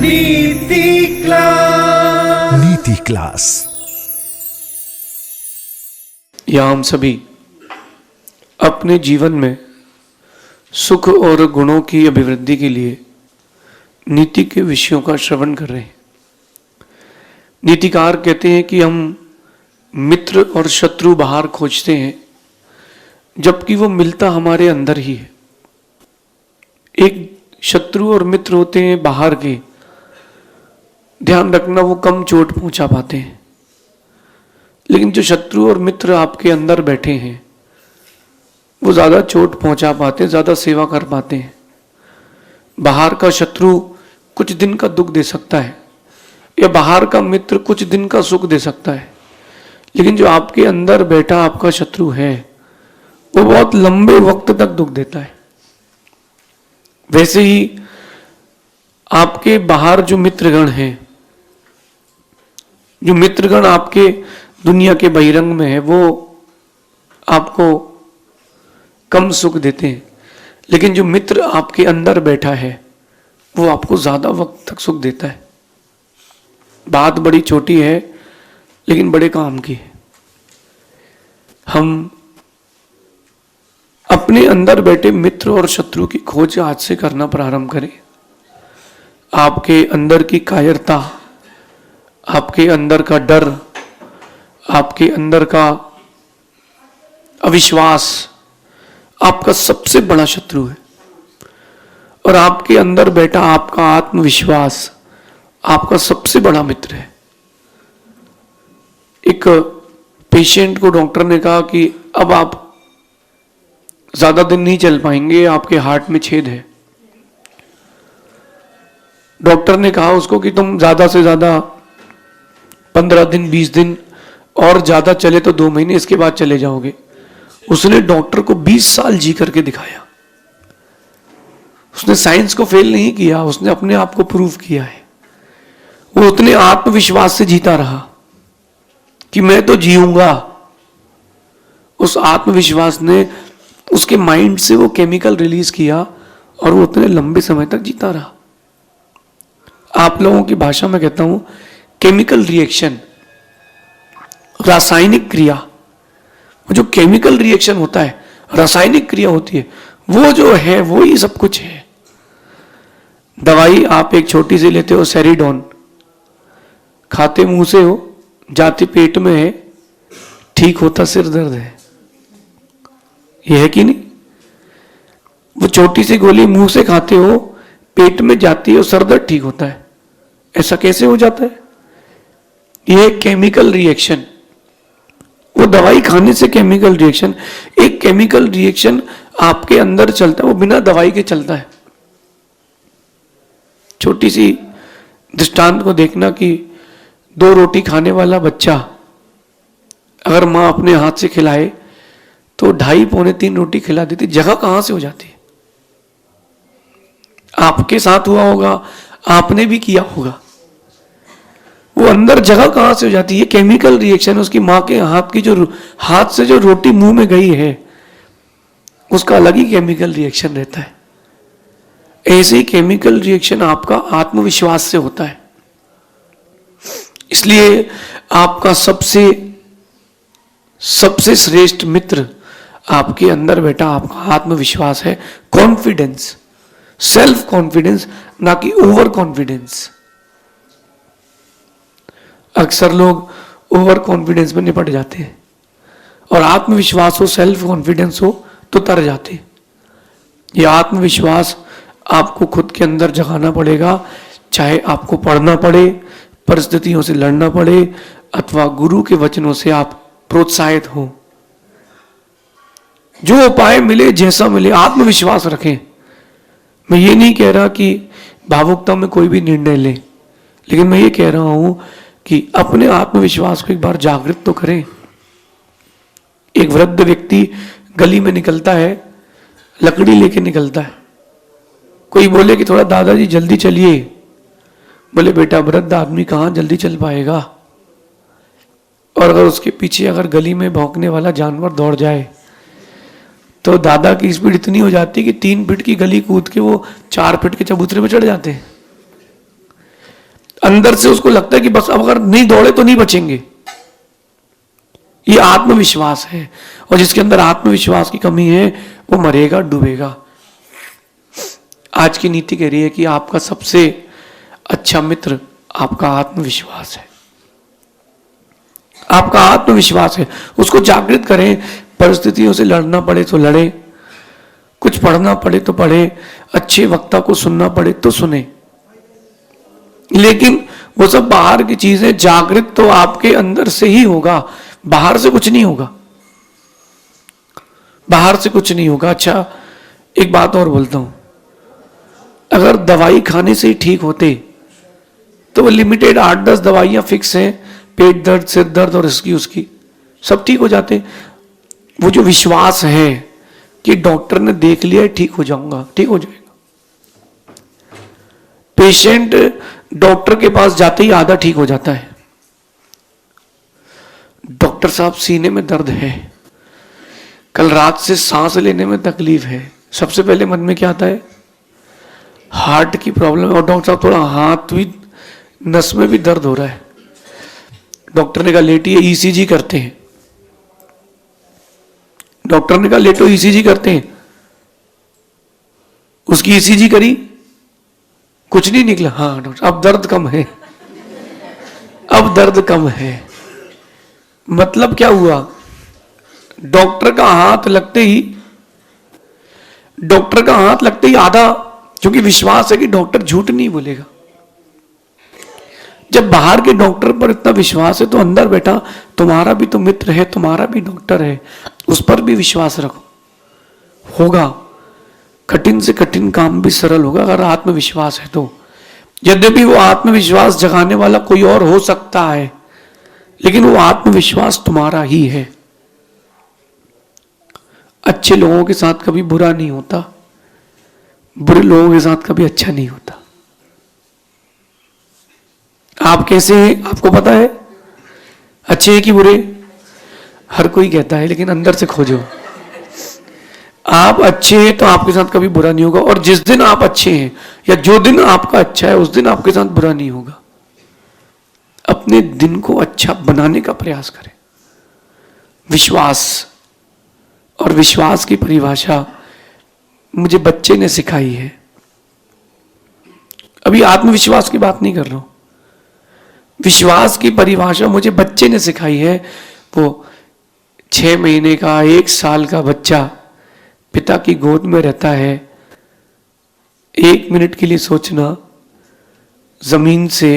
नीति क्लास। नीति क्लास। यहाँ हम सभी अपने जीवन में सुख और गुणों की अभिवृद्धि के लिए नीति के विषयों का श्रवण कर रहे हैं। नीतिकार कहते हैं कि हम मित्र और शत्रु बाहर खोजते हैं, जबकि वो मिलता हमारे अंदर ही है। एक शत्रु और मित्र होते हैं बाहर के, ध्यान रखना वो कम चोट पहुंचा पाते हैं, लेकिन जो शत्रु और मित्र आपके अंदर बैठे हैं वो ज़्यादा चोट पहुंचा पाते हैं, ज़्यादा सेवा कर पाते हैं। बाहर का शत्रु कुछ दिन का दुख दे सकता है, या बाहर का मित्र कुछ दिन का सुख दे सकता है, लेकिन जो आपके अंदर बैठा आपका शत्रु है वो बहुत लंबे वक्त तक दुख देता है। वैसे ही आपके बाहर जो मित्रगण हैं, जो मित्रगण आपके दुनिया के बहिरंग में है, वो आपको कम सुख देते हैं, लेकिन जो मित्र आपके अंदर बैठा है वो आपको ज्यादा वक्त तक सुख देता है। बात बड़ी छोटी है लेकिन बड़े काम की है। हम अपने अंदर बैठे मित्र और शत्रु की खोज आज से करना प्रारंभ करें। आपके अंदर की कायरता, आपके अंदर का डर, आपके अंदर का अविश्वास आपका सबसे बड़ा शत्रु है, और आपके अंदर बैठा आपका आत्मविश्वास आपका सबसे बड़ा मित्र है। एक पेशेंट को डॉक्टर ने कहा कि अब आप ज्यादा दिन नहीं चल पाएंगे, आपके हार्ट में छेद है। डॉक्टर ने कहा उसको कि तुम ज्यादा से ज्यादा 15 दिन 20 दिन और ज्यादा चले तो 2 महीने, इसके बाद चले जाओगे। उसने डॉक्टर को 20 साल जी करके दिखाया। उसने साइंस को फेल नहीं किया, उसने अपने आप को प्रूव किया है। वो उतने आत्मविश्वास से जीता रहा कि मैं तो जीऊंगा। उस आत्मविश्वास ने उसके माइंड से वो केमिकल रिलीज किया और वो उतने लंबे समय तक जीता रहा। आप लोगों की भाषा में कहता हूं केमिकल रिएक्शन, रासायनिक क्रिया। वो जो केमिकल रिएक्शन होता है, रासायनिक क्रिया होती है, वो जो है वो ही सब कुछ है। दवाई आप एक छोटी सी लेते हो, सेरिडोन, खाते मुंह से हो, जाती पेट में है, ठीक होता सिर दर्द है। यह है कि नहीं? वो छोटी सी गोली मुंह से खाते हो, पेट में जाती है और सर दर्द ठीक होता है। ऐसा कैसे हो जाता है? यह केमिकल रिएक्शन। वो दवाई खाने से केमिकल रिएक्शन, एक केमिकल रिएक्शन आपके अंदर चलता है, वो बिना दवाई के चलता है। छोटी सी दृष्टांत को देखना कि 2 रोटी खाने वाला बच्चा अगर मां अपने हाथ से खिलाए तो 2.5 पौने 3 रोटी खिला देती, जगह कहां से हो जाती है? आपके साथ हुआ होगा, आपने भी किया होगा। वो अंदर जगह कहां से हो जाती है? ये केमिकल रिएक्शन। उसकी मां के हाथ से जो रोटी मुंह में गई है उसका अलग ही केमिकल रिएक्शन रहता है। ऐसे ही केमिकल रिएक्शन आपका आत्मविश्वास से होता है। इसलिए आपका सबसे श्रेष्ठ मित्र आपके अंदर बैठा आपका आत्मविश्वास है। कॉन्फिडेंस, सेल्फ कॉन्फिडेंस, ना कि ओवर कॉन्फिडेंस। अक्सर लोग ओवर कॉन्फिडेंस में निपट जाते हैं, और आत्मविश्वास हो, सेल्फ कॉन्फिडेंस हो तो तर जाते हैं। यह आत्मविश्वास आपको खुद के अंदर जगाना पड़ेगा, चाहे आपको पढ़ना पड़े, परिस्थितियों से लड़ना पड़े, अथवा गुरु के वचनों से आप प्रोत्साहित हो। जो उपाय मिले, जैसा मिले, आत्मविश्वास रखें। मैं ये नहीं कह रहा कि भावुकता में कोई भी निर्णय लें, लेकिन मैं ये कह रहा हूं कि अपने आत्मविश्वास को एक बार जागृत तो करें। एक वृद्ध व्यक्ति गली में निकलता है, लकड़ी लेके निकलता है। कोई बोले कि थोड़ा दादाजी जल्दी चलिए, बोले बेटा वृद्ध आदमी कहां जल्दी चल पाएगा। और अगर उसके पीछे अगर गली में भौंकने वाला जानवर दौड़ जाए तो दादा की स्पीड इतनी हो जाती है कि 3 फीट की गली कूद के वो 4 फीट के चबूतरे पे चढ़ जाते हैं। अंदर से उसको लगता है कि बस अब अगर नहीं दौड़े तो नहीं बचेंगे। ये आत्मविश्वास है, और जिसके अंदर आत्मविश्वास की कमी है वो मरेगा, डूबेगा। आज की नीति कह रही है कि आपका सबसे अच्छा मित्र आपका आत्मविश्वास है। आपका आत्मविश्वास है, उसको जागृत करें। परिस्थितियों से लड़ना पड़े तो लड़े, कुछ पढ़ना पड़े तो पढ़े, अच्छे वक्ता को सुनना पड़े तो सुने, लेकिन वो सब बाहर की चीजें, जागृत तो आपके अंदर से ही होगा, बाहर से कुछ नहीं होगा, बाहर से कुछ नहीं होगा। अच्छा, एक बात और बोलता हूं, अगर दवाई खाने से ही ठीक होते तो वो लिमिटेड 8-10 दवाइयां फिक्स हैं, पेट दर्द, सिर दर्द और इसकी उसकी, सब ठीक हो जाते। वो जो विश्वास है कि डॉक्टर ने देख लिया है, ठीक हो जाऊंगा, ठीक हो जाएगा। पेशेंट डॉक्टर के पास जाते ही आधा ठीक हो जाता है। डॉक्टर साहब सीने में दर्द है, कल रात से सांस लेने में तकलीफ है, सबसे पहले मन में क्या आता है? हार्ट की प्रॉब्लम है। और डॉक्टर साहब थोड़ा हाथ भी, नस में भी दर्द हो रहा है। डॉक्टर ने कहा लेटिए, ईसीजी करते हैं। डॉक्टर ने कहा लेटो, ईसीजी करते हैं। उसकी ईसीजी करी, कुछ नहीं निकला। हाँ डॉक्टर, अब दर्द कम है, अब दर्द कम है। मतलब क्या हुआ? डॉक्टर का हाथ लगते ही, डॉक्टर का हाथ लगते ही आधा, क्योंकि विश्वास है कि डॉक्टर झूठ नहीं बोलेगा। जब बाहर के डॉक्टर पर इतना विश्वास है तो अंदर बैठा तुम्हारा भी तो मित्र है, तुम्हारा भी डॉक्टर है, उस पर भी विश्वास रखो, होगा। कठिन से कठिन काम भी सरल होगा अगर आत्मविश्वास है तो। यद्यपि वो आत्मविश्वास जगाने वाला कोई और हो सकता है, लेकिन वो आत्मविश्वास तुम्हारा ही है। अच्छे लोगों के साथ कभी बुरा नहीं होता, बुरे लोगों के साथ कभी अच्छा नहीं होता। आप कैसे हैं आपको पता है? अच्छे हैं कि बुरे? हर कोई कहता है, लेकिन अंदर से खोजो। आप अच्छे हैं तो आपके साथ कभी बुरा नहीं होगा, और जिस दिन आप अच्छे हैं या जो दिन आपका अच्छा है उस दिन आपके साथ बुरा नहीं होगा। अपने दिन को अच्छा बनाने का प्रयास करें। विश्वास, और विश्वास की परिभाषा मुझे बच्चे ने सिखाई है। अभी आत्मविश्वास की बात नहीं कर रहा हूं, विश्वास की परिभाषा मुझे बच्चे ने सिखाई है। वो 6 महीने का, 1 साल का बच्चा पिता की गोद में रहता है। 1 मिनट के लिए सोचना, जमीन से,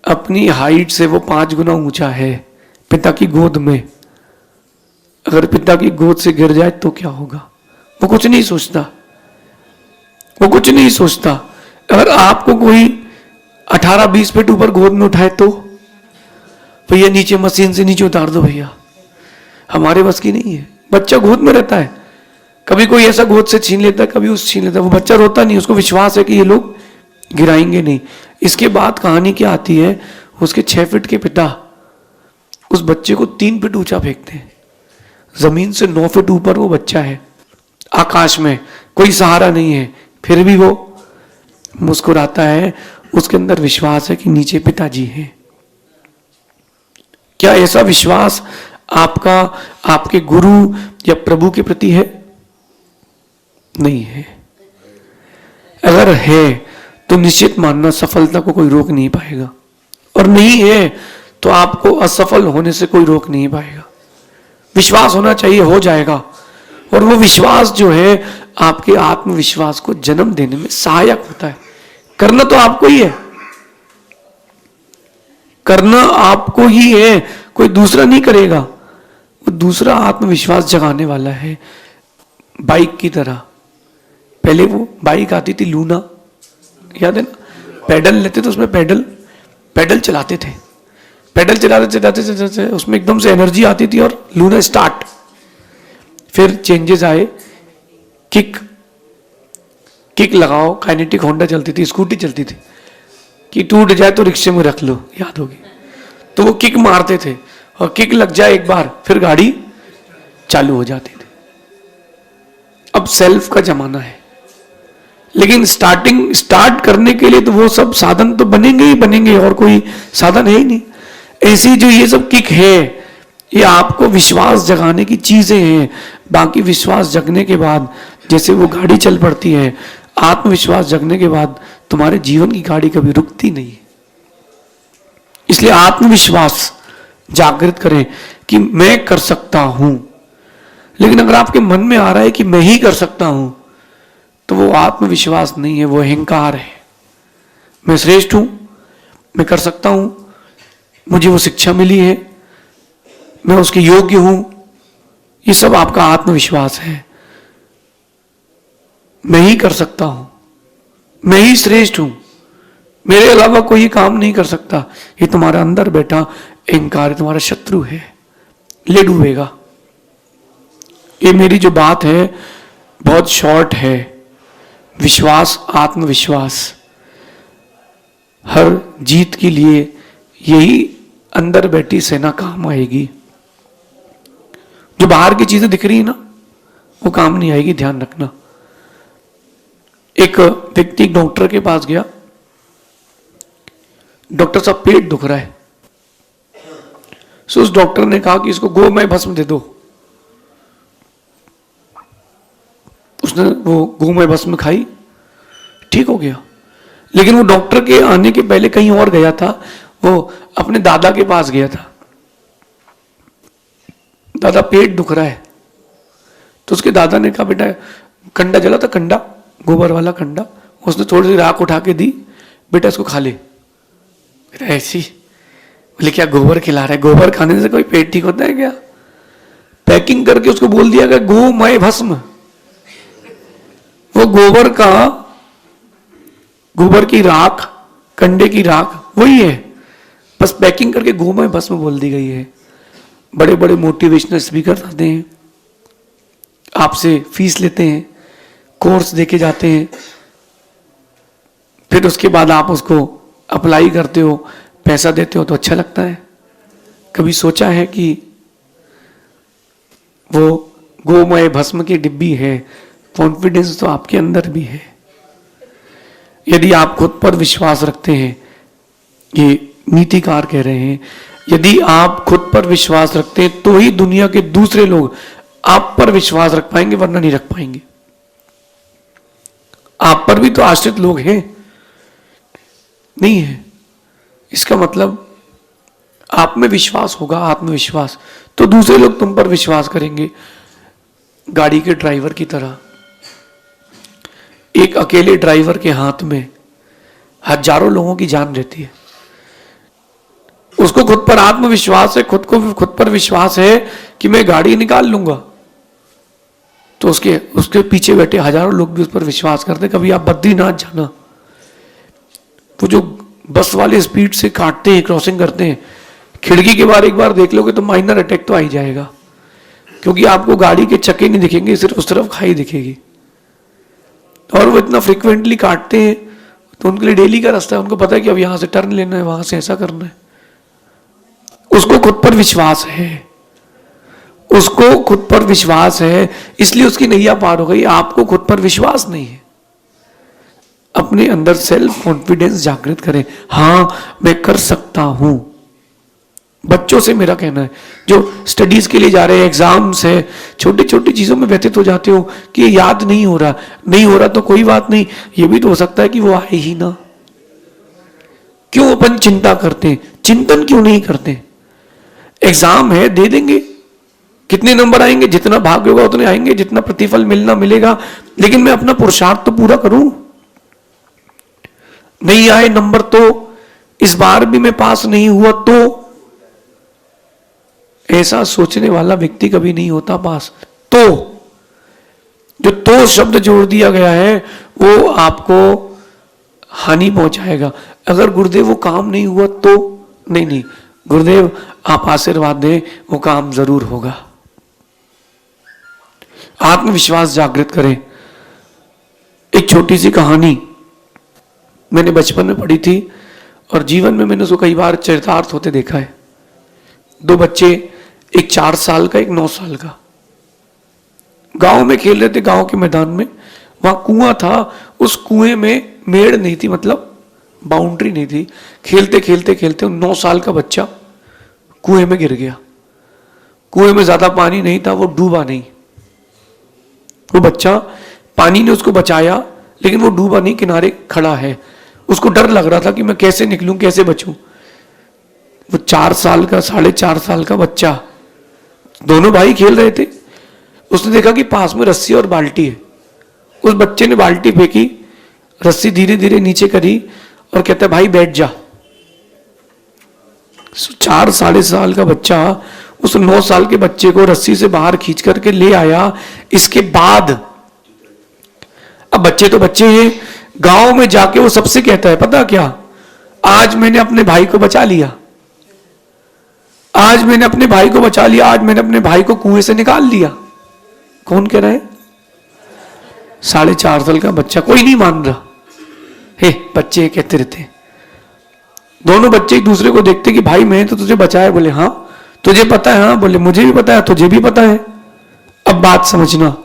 अपनी हाइट से वो 5 गुना ऊंचा है, पिता की गोद में। अगर पिता की गोद से गिर जाए तो क्या होगा? वो कुछ नहीं सोचता, वो कुछ नहीं सोचता। अगर आपको कोई 18-20 फीट ऊपर गोद में उठाए तो भैया नीचे, मशीन से नीचे उतार दो भैया, हमारे बस की नहीं है। बच्चा गोद में रहता है, कभी कोई ऐसा गोद से छीन लेता है, कभी उस छीन लेता है, वो बच्चा रोता नहीं, उसको विश्वास है कि ये लोग गिराएंगे नहीं। इसके बाद कहानी क्या आती है? उसके 6 फीट के पिता उस बच्चे को 3 फीट ऊंचा फेंकते हैं। जमीन से 9 फीट ऊपर वो बच्चा है, आकाश में, कोई सहारा नहीं है, फिर भी वो मुस्कुराता है। उसके अंदर विश्वास है कि नीचे पिताजी हैं। क्या ऐसा विश्वास आपका आपके गुरु या प्रभु के प्रति है? नहीं है। अगर है तो निश्चित मानना सफलता को कोई रोक नहीं पाएगा, और नहीं है तो आपको असफल होने से कोई रोक नहीं पाएगा। विश्वास होना चाहिए, हो जाएगा। और वो विश्वास जो है आपके आत्मविश्वास को जन्म देने में सहायक होता है। करना तो आपको ही है, करना आपको ही है, कोई दूसरा नहीं करेगा। वो दूसरा आत्मविश्वास जगाने वाला है। बाइक की तरह, पहले वो बाइक आती थी लूना, याद है ना? पैडल लेते थे, उसमें पैडल चलाते थे, पैडल चलाते उसमें एकदम से एनर्जी आती थी और लूना स्टार्ट। फिर चेंजेस आए, किक लगाओ, काइनेटिक होंडा चलती थी, स्कूटी चलती थी, कि टूट जाए तो रिक्शे में रख लो, याद होगी। तो वो किक मारते थे, और किक लग जाए एक बार फिर गाड़ी चालू हो जाती थी। अब सेल्फ का जमाना है, लेकिन स्टार्ट करने के लिए तो वो सब साधन तो बनेंगे ही बनेंगे, और कोई साधन है ही नहीं। ऐसी जो ये सब किक है, ये आपको विश्वास जगाने की चीजें हैं। बाकी विश्वास जगने के बाद जैसे वो गाड़ी चल पड़ती है, आत्मविश्वास जगने के बाद तुम्हारे जीवन की गाड़ी कभी रुकती नहीं है। इसलिए आत्मविश्वास जागृत करें कि मैं कर सकता हूं। लेकिन अगर आपके मन में आ रहा है कि मैं ही कर सकता हूं, तो वो आत्मविश्वास नहीं है, वो अहंकार है। मैं श्रेष्ठ हूं, मैं कर सकता हूं, मुझे वो शिक्षा मिली है, मैं उसके योग्य हूं, ये सब आपका आत्मविश्वास है। मैं ही कर सकता हूं, मैं ही श्रेष्ठ हूं, मेरे अलावा कोई काम नहीं कर सकता, ये तुम्हारा अंदर बैठा अहंकार तुम्हारा शत्रु है, ले डूबेगा। ये मेरी जो बात है बहुत शॉर्ट है। विश्वास, आत्मविश्वास, हर जीत के लिए यही अंदर बैठी सेना काम आएगी। जो बाहर की चीजें दिख रही है ना, वो काम नहीं आएगी, ध्यान रखना। एक व्यक्ति डॉक्टर के पास गया, डॉक्टर साहब पेट दुख रहा है। सो उस डॉक्टर ने कहा कि इसको गोमय भस्म दे दो। उसने वो गोमय भस्म खाई, ठीक हो गया। लेकिन वो डॉक्टर के आने के पहले कहीं और गया था, वो अपने दादा के पास गया था। दादा पेट दुख रहा है, तो उसके दादा ने कहा बेटा कंडा जला था, कंडा गोबर वाला कंडा, उसने थोड़ी सी राख उठा के दी, बेटा इसको खा ले। बेटा ऐसी, बोले क्या गोबर खिला रहा है, गोबर खाने से कोई पेट ठीक होता है क्या? पैकिंग करके उसको बोल दिया गया गोमय भस्म। वो गोबर की राख, कंडे की राख वही है, बस पैकिंग करके गोमय भस्म बोल दी गई है। बड़े बड़े मोटिवेशनल स्पीकर आते हैं, आपसे फीस लेते हैं, कोर्स देके जाते हैं, फिर उसके बाद आप उसको अप्लाई करते हो, पैसा देते हो तो अच्छा लगता है। कभी सोचा है कि वो गोमय भस्म की डिब्बी है, कॉन्फिडेंस तो आपके अंदर भी है। यदि आप खुद पर विश्वास रखते हैं, ये नीतिकार कह रहे हैं, यदि आप खुद पर विश्वास रखते हैं तो ही दुनिया के दूसरे लोग आप पर विश्वास रख पाएंगे, वरना नहीं रख पाएंगे। आप पर भी तो आश्रित लोग हैं, नहीं है? इसका मतलब आप में विश्वास होगा, आत्मविश्वास, तो दूसरे लोग तुम पर विश्वास करेंगे। गाड़ी के ड्राइवर की तरह एक अकेले ड्राइवर के हाथ में हजारों लोगों की जान रहती है। उसको खुद पर आत्मविश्वास है, खुद पर विश्वास है कि मैं गाड़ी निकाल लूंगा, तो उसके पीछे बैठे हजारों लोग भी उस पर विश्वास करते। कभी आप बद्रीनाथ जाना, वो जो बस वाले स्पीड से काटते हैं, क्रॉसिंग करते हैं, खिड़की के बाहर एक बार देख लोगे तो माइनर अटैक तो आ ही जाएगा, क्योंकि आपको गाड़ी के चक्के नहीं दिखेंगे, सिर्फ उस तरफ खाई दिखेगी। और वो इतना फ्रिक्वेंटली काटते हैं, तो उनके लिए डेली का रास्ता है, उनको पता है कि अब यहां से टर्न लेना है, वहां से ऐसा करना है। उसको खुद पर विश्वास है, उसको खुद पर विश्वास है, इसलिए उसकी नैया पार हो गई। आपको खुद पर विश्वास नहीं है। अपने अंदर सेल्फ कॉन्फिडेंस जागृत करें, हां मैं कर सकता हूं। बच्चों से मेरा कहना है, जो स्टडीज के लिए जा रहे हैं, एग्जाम्स है, छोटी छोटी चीजों में व्यतीत हो जाते हो कि ये याद नहीं हो रहा तो कोई बात नहीं, ये भी तो हो सकता है कि वो आए ही ना। क्यों अपन चिंता करते हैं? चिंतन क्यों नहीं करते? एग्जाम है, दे देंगे, कितने नंबर आएंगे, जितना भाग्य होगा उतने आएंगे, जितना प्रतिफल मिलना मिलेगा, लेकिन मैं अपना पुरुषार्थ तो पूरा करूं। नहीं आए नंबर तो इस बार भी मैं पास नहीं हुआ तो, ऐसा सोचने वाला व्यक्ति कभी नहीं होता पास। तो जो तो शब्द जोड़ दिया गया है वो आपको हानि पहुंचाएगा। अगर गुरुदेव वो काम नहीं हुआ तो, नहीं गुरुदेव आप आशीर्वाद दें, वो काम जरूर होगा। आत्मविश्वास जागृत करें। एक छोटी सी कहानी मैंने बचपन में पढ़ी थी और जीवन में मैंने उसको कई बार चरितार्थ होते देखा है। दो बच्चे, एक 4 साल का, एक 9 साल का, गांव में खेल रहे थे, गांव के मैदान में, वहां कुआं था, उस कुएं में मेड़ नहीं थी, मतलब बाउंड्री नहीं थी। खेलते खेलते खेलते 9 साल का बच्चा कुएं में गिर गया। कुएं में ज्यादा पानी नहीं था, वो डूबा नहीं। वो बच्चा, पानी ने उसको बचाया, लेकिन वो डूबा नहीं, किनारे खड़ा है। उसको डर लग रहा था कि मैं कैसे निकलूं, कैसे बचूं। वो 4 साल का, 4.5 साल का बच्चा, दोनों भाई खेल रहे थे। उसने देखा कि पास में रस्सी और बाल्टी है। उस बच्चे ने बाल्टी फेंकी, रस्सी धीरे धीरे नीचे करी और कहता है भाई बैठ जा। 4 साढ़े साल का बच्चा उस 9 साल के बच्चे को रस्सी से बाहर खींच करके ले आया। इसके बाद अब बच्चे तो बच्चे हैं, गांव में जाके वो सबसे कहता है पता क्या, आज मैंने अपने भाई को बचा लिया, आज मैंने अपने भाई को बचा लिया, आज मैंने अपने भाई को कुएं से निकाल लिया। कौन कह रहा है? 4.5 साल का बच्चा। कोई नहीं मान रहा। हे बच्चे कहते रहते हैं। दोनों बच्चे एक दूसरे को देखते कि भाई मैंने तो तुझे बचाया। बोले हाँ तुझे पता है? हाँ। बोले मुझे भी पता है, तुझे भी पता है। अब बात समझना,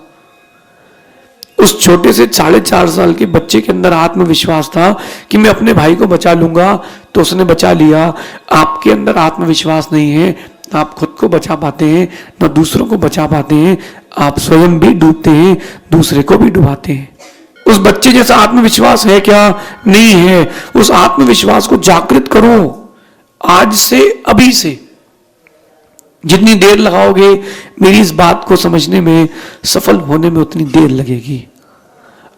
उस छोटे से 4.5 साल के बच्चे के अंदर आत्मविश्वास था कि मैं अपने भाई को बचा लूंगा, तो उसने बचा लिया। आपके अंदर आत्मविश्वास नहीं है, ना आप खुद को बचा पाते हैं, ना दूसरों को बचा पाते हैं। आप स्वयं भी डूबते हैं, दूसरे को भी डुबाते हैं। उस बच्चे जैसा आत्मविश्वास है क्या? नहीं है। उस आत्मविश्वास को जागृत करो आज से, अभी से। जितनी देर लगाओगे मेरी इस बात को समझने में, सफल होने में उतनी देर लगेगी।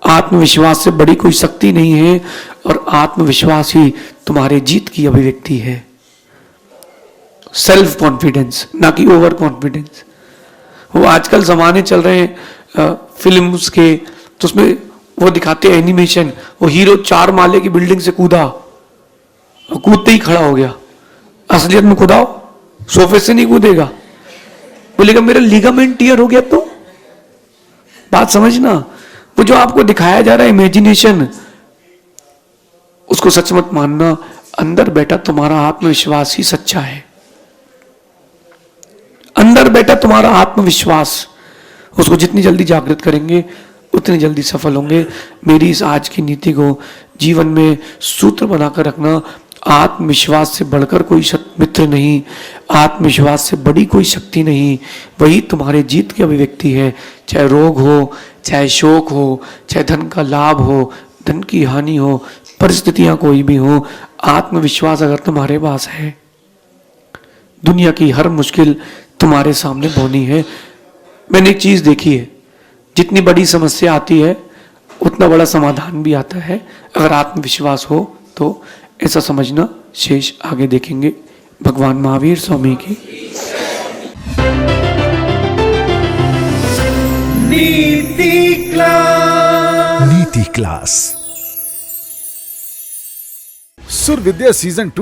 आत्मविश्वास से बड़ी कोई शक्ति नहीं है, और आत्मविश्वास ही तुम्हारे जीत की अभिव्यक्ति है। सेल्फ कॉन्फिडेंस, ना कि ओवर कॉन्फिडेंस। वो आजकल जमाने चल रहे हैं फिल्म्स के, तो उसमें वो दिखाते हैं एनिमेशन, वो हीरो 4 माले की बिल्डिंग से कूदा, कूदते ही खड़ा हो गया। असलियत में कूदाओ, सोफे से नहीं कूदेगा। बोलेगा मेरा लिगामेंट टियर हो गया। तो बात समझना, वो जो आपको दिखाया जा रहा है इमेजिनेशन, उसको सच मत मानना। अंदर बैठा तुम्हारा आत्मविश्वास ही सच्चा है। अंदर बैठा तुम्हारा आत्मविश्वास, उसको जितनी जल्दी जागृत करेंगे उतनी जल्दी सफल होंगे। मेरी इस आज की नीति को जीवन में सूत्र बनाकर रखना। आत्मविश्वास से बढ़कर कोई मित्र नहीं, आत्मविश्वास से बड़ी कोई शक्ति नहीं। वही तुम्हारे जीत की अभिव्यक्ति है। चाहे रोग हो, चाहे शोक हो, चाहे धन का लाभ हो, धन की हानि हो, परिस्थितियां कोई भी हो, आत्मविश्वास अगर तुम्हारे पास है, दुनिया की हर मुश्किल तुम्हारे सामने बौनी है। मैंने एक चीज देखी है, जितनी बड़ी समस्या आती है उतना बड़ा समाधान भी आता है। अगर आत्मविश्वास हो तो ऐसा समझना। शेष आगे देखेंगे। भगवान महावीर स्वामी की नीति क्लास। सुर विद्या सीजन 2